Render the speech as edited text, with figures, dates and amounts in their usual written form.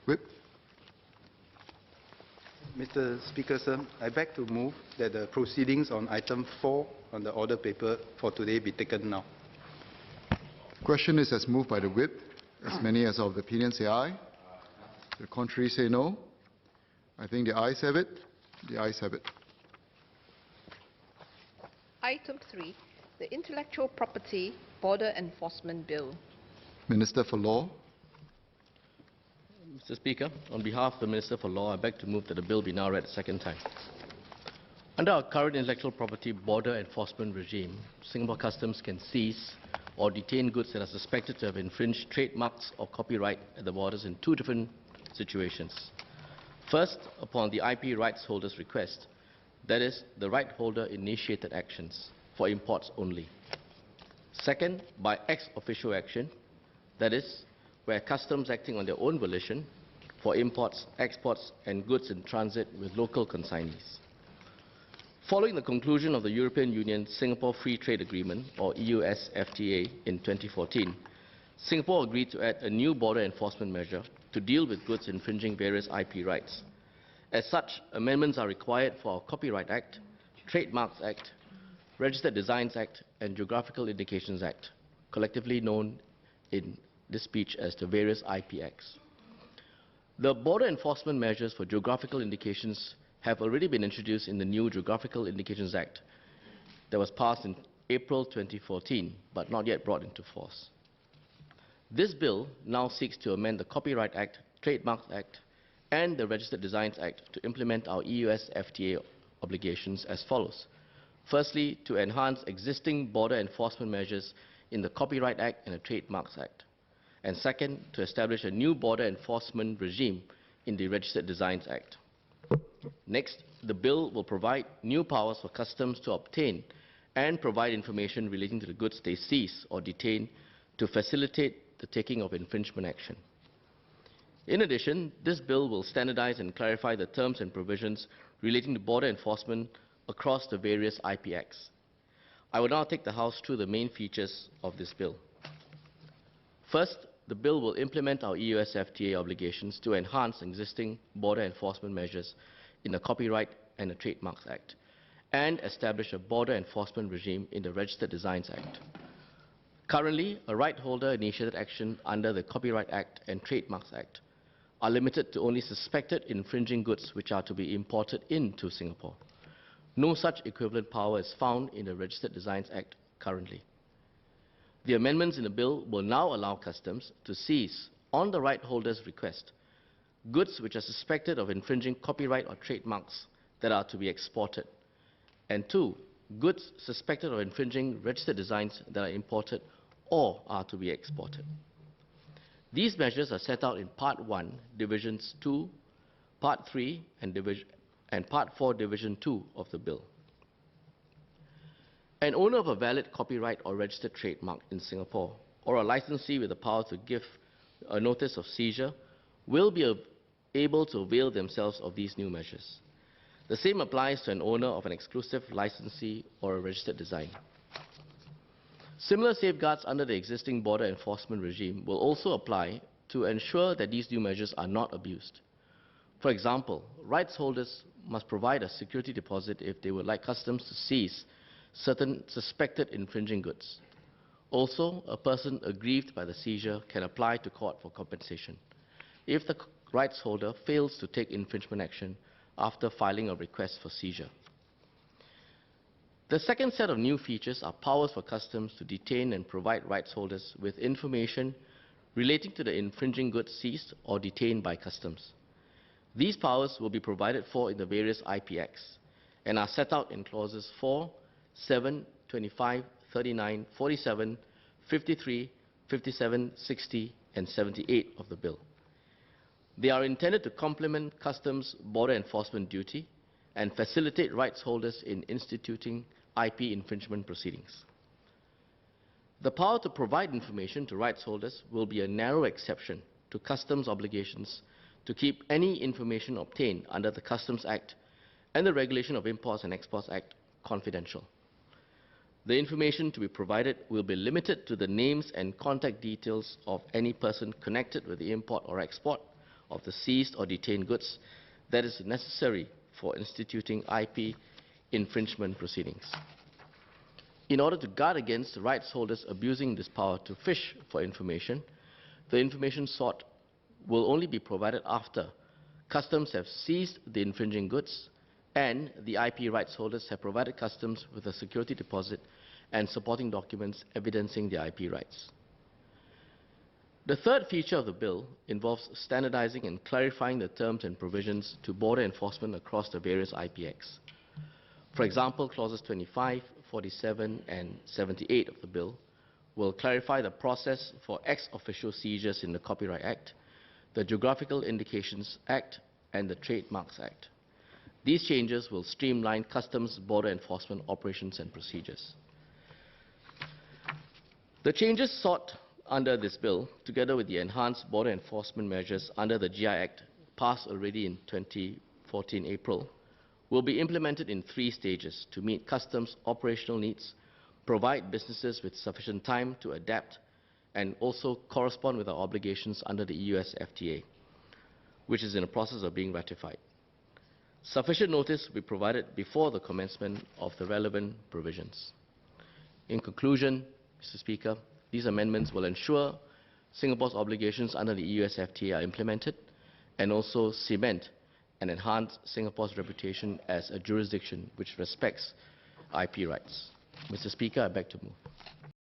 Whip. Mr. Speaker, sir, I beg to move that the proceedings on item 4 on the order paper for today be taken now. Question is as moved by the Whip. As many as of the opinion say aye. The contrary say no. I think the ayes have it. The ayes have it. Item 3, the Intellectual Property Border Enforcement Bill. Minister for Law. Mr. Speaker, on behalf of the Minister for Law, I beg to move that the bill be now read a second time. Under our current intellectual property border enforcement regime, Singapore Customs can seize or detain goods that are suspected to have infringed trademarks or copyright at the borders in two different situations. First, upon the IP rights holder's request, that is, the right holder initiated actions for imports only. Second, by ex officio action, that is, where customs acting on their own volition for imports, exports and goods in transit with local consignees. Following the conclusion of the European Union Singapore Free Trade Agreement, or EU-SFTA, in 2014, Singapore agreed to add a new border enforcement measure to deal with goods infringing various IP rights. As such, amendments are required for our Copyright Act, Trademarks Act, Registered Designs Act and Geographical Indications Act, collectively known in this speech as the various IP Acts. The border enforcement measures for geographical indications have already been introduced in the new Geographical Indications Act that was passed in April 2014, but not yet brought into force. This bill now seeks to amend the Copyright Act, Trademarks Act, and the Registered Designs Act to implement our EU-SFTA obligations as follows. Firstly, to enhance existing border enforcement measures in the Copyright Act and the Trademarks Act. And second, to establish a new border enforcement regime in the Registered Designs Act. Next, the bill will provide new powers for customs to obtain and provide information relating to the goods they seize or detain to facilitate the taking of infringement action. In addition, this bill will standardize and clarify the terms and provisions relating to border enforcement across the various IP Acts. I will now take the House through the main features of this bill. First, the bill will implement our EU-SFTA obligations to enhance existing border enforcement measures in the Copyright and the Trademarks Act and establish a border enforcement regime in the Registered Designs Act. Currently, a right holder initiated action under the Copyright Act and Trademarks Act are limited to only suspected infringing goods which are to be imported into Singapore. No such equivalent power is found in the Registered Designs Act currently. The amendments in the bill will now allow customs to seize, on the right holder's request, goods which are suspected of infringing copyright or trademarks that are to be exported, and two, goods suspected of infringing registered designs that are imported or are to be exported. These measures are set out in Part 1, Divisions 2, Part 3, and Part 4, Division 2 of the bill. An owner of a valid copyright or registered trademark in Singapore, or a licensee with the power to give a notice of seizure, will be able to avail themselves of these new measures. The same applies to an owner of an exclusive licensee or a registered design. Similar safeguards under the existing border enforcement regime will also apply to ensure that these new measures are not abused. For example, rights holders must provide a security deposit if they would like customs to seize certain suspected infringing goods. Also, a person aggrieved by the seizure can apply to court for compensation if the rights holder fails to take infringement action after filing a request for seizure. The second set of new features are powers for customs to detain and provide rights holders with information relating to the infringing goods seized or detained by customs. These powers will be provided for in the various IP Acts and are set out in clauses 4, 7, 25, 39, 47, 53, 57, 60, and 78 of the bill. They are intended to complement customs border enforcement duty and facilitate rights holders in instituting IP infringement proceedings. The power to provide information to rights holders will be a narrow exception to customs obligations to keep any information obtained under the Customs Act and the Regulation of Imports and Exports Act confidential. The information to be provided will be limited to the names and contact details of any person connected with the import or export of the seized or detained goods that is necessary for instituting IP infringement proceedings. In order to guard against rights holders abusing this power to fish for information, the information sought will only be provided after Customs have seized the infringing goods and the IP rights holders have provided Customs with a security deposit and supporting documents evidencing their IP rights. The third feature of the bill involves standardizing and clarifying the terms and provisions to border enforcement across the various IP Acts. For example, clauses 25, 47, and 78 of the bill will clarify the process for ex officio seizures in the Copyright Act, the Geographical Indications Act, and the Trademarks Act. These changes will streamline Customs border enforcement operations and procedures. The changes sought under this bill, together with the enhanced border enforcement measures under the GI Act, passed already in 2014 April, will be implemented in 3 stages to meet Customs operational needs, provide businesses with sufficient time to adapt, and also correspond with our obligations under the US FTA, which is in the process of being ratified. Sufficient notice will be provided before the commencement of the relevant provisions. In conclusion, Mr. Speaker, these amendments will ensure Singapore's obligations under the US FTA are implemented and also cement and enhance Singapore's reputation as a jurisdiction which respects IP rights. Mr. Speaker, I beg to move.